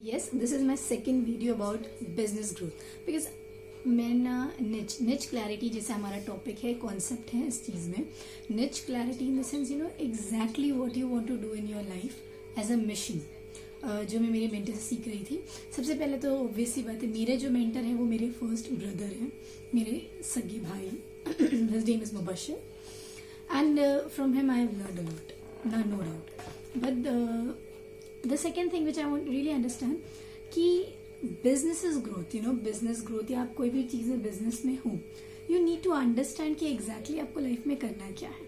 Yes, this is my second video about business growth because मैं ना निच clarity जैसे हमारा टॉपिक है, कॉन्सेप्ट है इस चीज़ में. Niche clarity in the sense you know exactly what you want to do in your life as a mission. जो मैं मेरे मेंटर से सीख रही थी. सबसे पहले तो ऑब्वियस सी बात है, मेरे जो मेंटर हैं वो मेरे फर्स्ट ब्रदर हैं, मेरे सगे भाई. His name is Mubashir and from him I have learned a lot, no doubt. But the second thing which I want really understand कि business is growth, you know, business growth या आप कोई भी चीज़ में business में हो, you need to understand कि exactly आपको life में करना क्या है.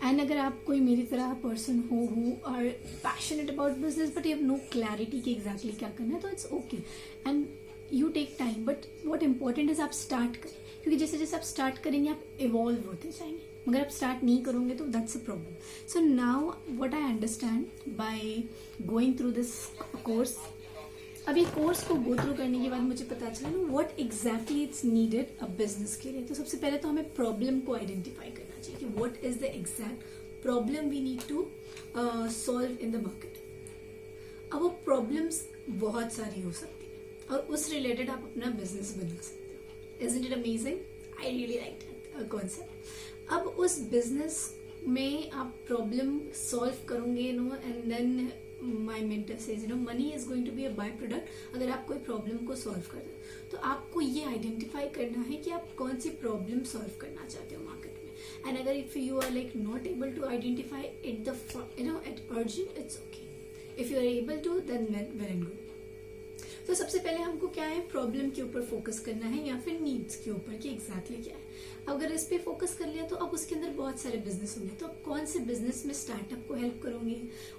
एंड अगर आप कोई मेरी तरह पर्सन हो who are passionate about business but you have no clarity कि exactly क्या करना है, तो it's okay and you take time. but what important is आप start करें, क्योंकि जैसे जैसे आप स्टार्ट करेंगे आप इवॉल्व होते जाएंगे. मगर आप स्टार्ट नहीं करोगे तो that's a problem. So now what I understand by going through this course, अब ये कोर्स को गो थ्रू करने के बाद मुझे पता चला ना what exactly it's needed a business के लिए. तो सबसे पहले तो हमें प्रॉब्लम को आइडेंटिफाई करना चाहिए कि what is the exact problem we need to solve in the market. अब वो प्रॉब्लम्स बहुत सारी हो सकती है और उस रिलेटेड आप अपना बिजनेस बना सकते हो. Isn't it amazing? I really like that concept. अब उस बिजनेस में आप प्रॉब्लम सॉल्व करोगे no, and then my mentor says you know money is going to be a byproduct. अगर आप कोई प्रॉब्लम को सॉल्व कर रहे हो तो आपको ये आइडेंटिफाई करना है कि आप कौन सी प्रॉब्लम सॉल्व करना चाहते हो मार्केट में. एंड अगर if you are like not able to identify it the you know at urgent, it's okay. If you are able to then well and good. तो सबसे पहले हमको क्या है, प्रॉब्लम के ऊपर फोकस करना है या फिर नीड्स के ऊपर कि एग्जैक्टली क्या है. अगर इस पे फोकस कर लिया तो अब उसके अंदर बहुत सारे बिजनेस होंगे. तो अब कौन से बिजनेस में स्टार्टअप को हेल्प करोगे,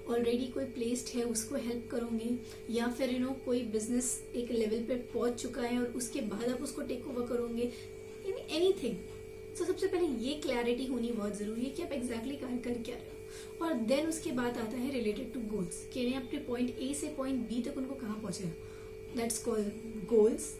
ऑलरेडी कोई प्लेस्ड है उसको हेल्प करोगे, या फिर यू नो कोई बिजनेस एक लेवल पे पहुंच चुका है और उसके बाद आप उसको टेक ओवर करोगे, एनीथिंग. तो सबसे पहले ये क्लैरिटी होनी बहुत जरूरी है कि आप एग्जैक्टली कर क्या रहे हो. और देन उसके बाद आता है रिलेटेड टू गोल्स, कि अपने पॉइंट ए से पॉइंट बी तक उनको कहाँ पहुंचे. That's called goals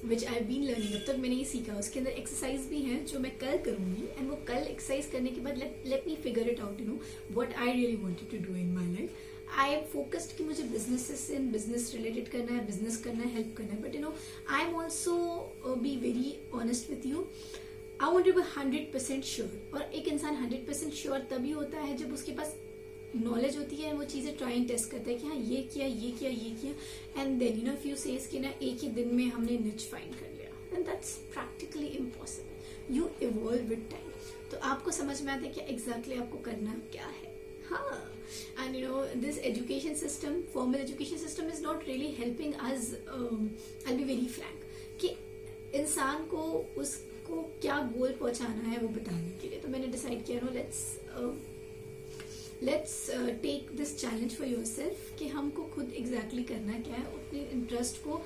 which I been learning. अब तक मैंने ये सीखा. उसके अंदर एक्सरसाइज भी है जो मैं कल करूंगी, एंड वो कल एक्सरसाइज करने के बाद let me figure it out, you know what I really wanted to do in my life. I am focused कि मुझे बिजनेसेस इन बिजनेस रिलेटेड करना है, बिजनेस करना है, हेल्प करना है. But you know I am also be very honest with you. I want to be 100% sure. और एक इंसान 100% श्योर तभी होता है जब उसके पास नॉलेज होती है, वो चीजें ट्राई एंड टेस्ट करता है कि हाँ ये किया ये किया ये किया, and then you know if you says कि ना एक ही दिन में हमने निच फाइंड कर लिया, and that's practically impossible. You evolve with time. तो आपको समझ में आता है कि एग्जैक्टली आपको करना क्या है. हाँ, and you know this education system, formal education system is not really helping us. I be very Frank कि इंसान को उसको क्या गोल पहुंचाना है वो बताने के लिए. तो मैंने डिसाइड किया no let's take this challenge for yourself कि हमको खुद एग्जैक्टली करना क्या है. अपने इंटरेस्ट को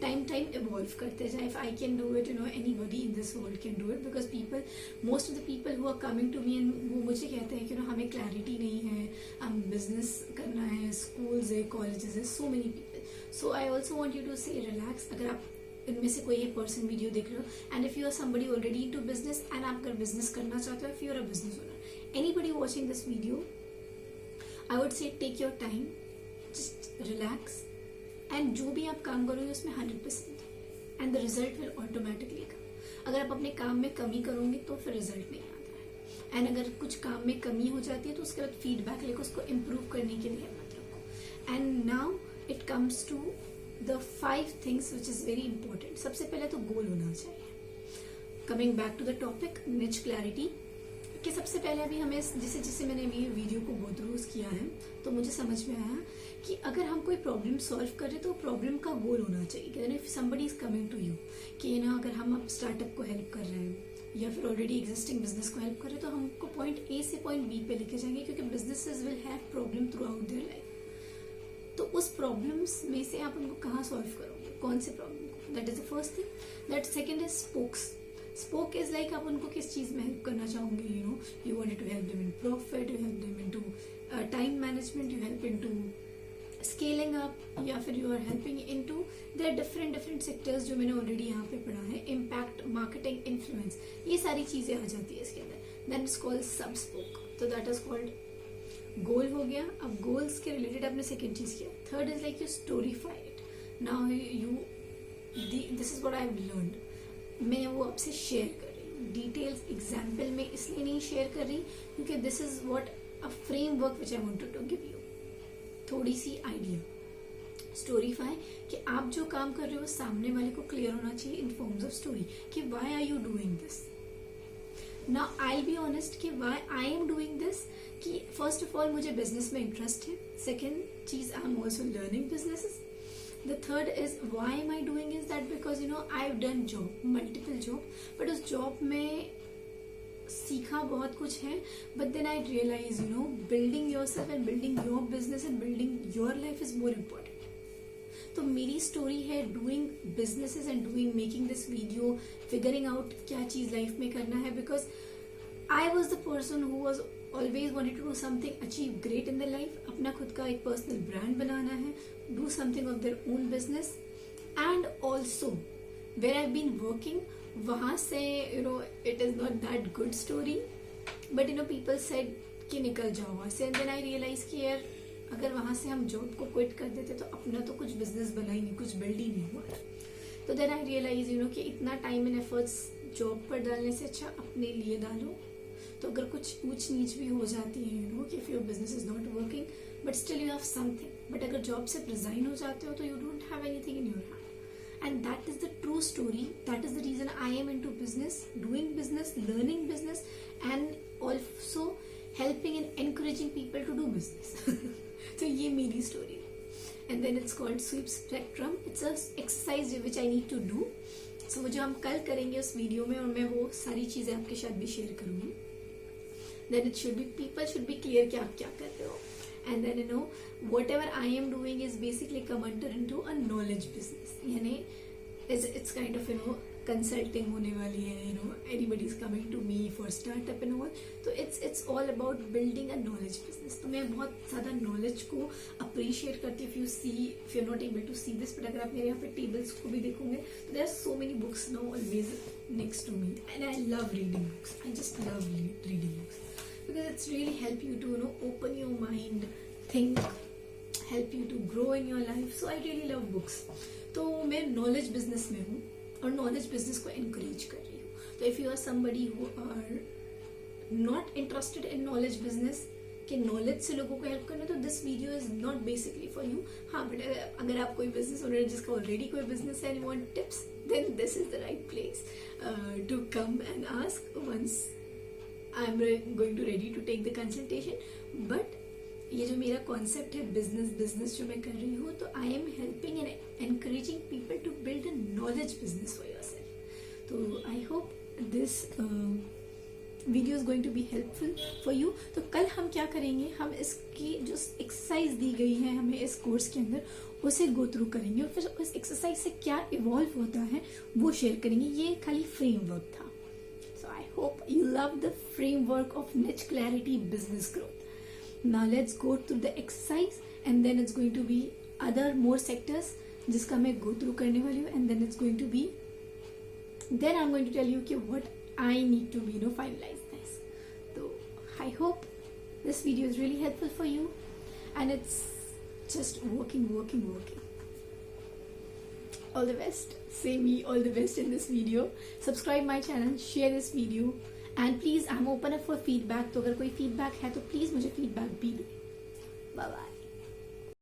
टाइम इवॉल्व करते जाए. If I can do it, you know anybody in this world can do it, because people, most of the people who are coming to me and वो मुझे कहते हैं कि नो हमें क्लैरिटी नहीं है, हम बिजनेस करना है, स्कूल्स है, कॉलेजेस है, so many people. So I also want you to say relax. अगर आप इनमें से कोई एक पर्सन वीडियो देख रहे हो and if you are somebody already into business and आप अगर बिजनेस करना चाहते हो, if you are a business owner, anybody watching this video, I would say take your time, just relax, and जो भी आप काम करोगे उसमें 100% and the result will automatically come. अगर आप अपने काम में कमी करोगे तो फिर रिजल्ट नहीं आता है, एंड अगर कुछ काम में कमी हो जाती है तो उसके बाद फीडबैक लेकर उसको इम्प्रूव करने के लिए मत रखो. And now it comes to the 5 things which is very important. सबसे पहले तो गोल होना चाहिए. Coming back to the topic niche clarity, कि सबसे पहले अभी हमें जैसे जैसे मैंने अभी वीडियो को गो थ्रू किया है तो मुझे समझ में आया कि अगर हम कोई प्रॉब्लम सॉल्व करें तो प्रॉब्लम का गोल होना चाहिए. कि if somebody is coming to you कि ना अगर हम अब स्टार्टअप को हेल्प कर रहे हैं या फिर ऑलरेडी एग्जिस्टिंग बिजनेस को हेल्प कर रहे हैं, तो हमको पॉइंट ए से पॉइंट बी पे लेके जाएंगे, क्योंकि businesses will have problem through out their life. तो उस प्रॉब्लम्स में से आप उनको कहाँ सॉल्व करोगे, कौन से प्रॉब्लम को. That is the first thing. That second is spokes. Spoke is like आप उनको किस चीज में हेल्प करना चाहोगे. You know you wanted to help them in profit, you help them into time management, you help into scaling up, या फिर you are helping into their different sectors जो मैंने ऑलरेडी यहाँ पे पढ़ा है. इम्पैक्ट, मार्केटिंग, इन्फ्लुएंस, ये सारी चीजें आ जाती है इसके अंदर. दैट इज कॉल्ड सब स्पोक. तो दैट इज कॉल्ड गोल हो गया. अब गोल्स के रिलेटेड आपने सेकेंड चीज किया. Third is like you Storify it. Now you this is what I have learned. मैं वो आपसे शेयर कर रही हूँ। डिटेल्स एग्जाम्पल में इसलिए नहीं शेयर कर रही क्योंकि this is what a framework which I wanted to give you. थोड़ी सी आइडिया स्टोरीफाई कि आप जो काम कर रहे हो सामने वाले को क्लियर होना चाहिए इन फॉर्म्स ऑफ स्टोरी कि why are you doing this. Now I be honest कि why I am doing this, कि फर्स्ट ऑफ ऑल मुझे बिजनेस में इंटरेस्ट है। सेकेंड चीज I am also learning businesses. The third is why am I doing is that because I've done job, multiple job, but उस job में सीखा बहुत कुछ है, but then I realize building yourself and building your business and building your life is more important. तो मेरी story है doing businesses and doing making this video, figuring out क्या चीज लाइफ में करना है, because I was the person who was always wanted to do something, achieve great in the life, अपना खुद का एक पर्सनल ब्रांड बनाना है, do something of their own business. And also where I been working, वहां से it is not that good story, but people said कि निकल जाओ वहां से। एंड देन आई रियलाइज कि यार अगर वहां से हम जॉब को क्विट कर देते तो अपना तो कुछ बिजनेस बना ही नहीं, कुछ बिल्ड ही नहीं हुआ। तो देन आई रियलाइज कि इतना टाइम एंड एफर्ट्स जॉब पर डालने से अच्छा अपने लिए डालो। तो अगर कुछ ऊंच नीच भी हो जाती है कि if your business is not working but still you have something, but अगर जॉब से रिजाइन हो जाते हो तो you don't have anything in your hand. And that is the true story, that is the reason I am into business, doing business, learning business and also helping and encouraging people to do business. तो ये मेरी story है। And then it's called sweep spectrum. It's a exercise which I need to do. So वो जो हम कल करेंगे उस वीडियो में, और मैं वो सारी चीजें आपके साथ भी शेयर करूंगी। Then it should be, people should be clear कि आप क्या कर रहे हो। And then whatever I am doing is basically come under into a knowledge business, यानी इट्स काइंड ऑफ कंसल्टिंग होने वाली है, anybody is coming to me for startup and all. तो it's all about building a knowledge business. तो मैं बहुत ज्यादा knowledge को अप्रिशिएट करती हूँ। If you not able to see this, but अगर आप मेरे यहाँ पे टेबल्स को भी देखोगे तो there are so many books now always next to me, and I love reading books. I just love reading books because it's really help you to open your mind, think, help you to grow in your life. So I really love books. तो मैं knowledge business में हूँ और knowledge business को encourage कर रही हूँ। तो if you are somebody who are not interested in knowledge business, कि नॉलेज से लोगों को हेल्प करना, तो this video is not basically for you. हाँ, बट अगर आप कोई बिजनेस ओनर है जिसका ऑलरेडी कोई बिजनेस है and you want tips, then this is the right place to come and ask once I am going to ready to take the consultation. But ये जो मेरा कॉन्सेप्ट है बिजनेस जो मैं कर रही हूँ, तो I am helping and encouraging people to build a knowledge business for yourself. तो I hope this video is going to be helpful for you. तो कल हम क्या करेंगे, हम इसकी जो एक्सरसाइज दी गई है हमें इस कोर्स के अंदर, उसे गो थ्रू करेंगे और फिर उस एक्सरसाइज से क्या इवॉल्व होता है वो शेयर करेंगे। ये खाली फ्रेमवर्क था। So I hope you love the framework of niche clarity business growth. Now let's go through the exercise and then it's going to be other more sectors जिसका मैं go through करने वाली हूँ, and then it's going to be, then I'm going to tell you कि what I need to be finalize this. So I hope this video is really helpful for you and it's just working. All the best. Say me all the best in this video. Subscribe my channel, share this video, and please I'm open up for feedback. तो अगर कोई feedback है तो please मुझे feedback भी दे. Bye bye.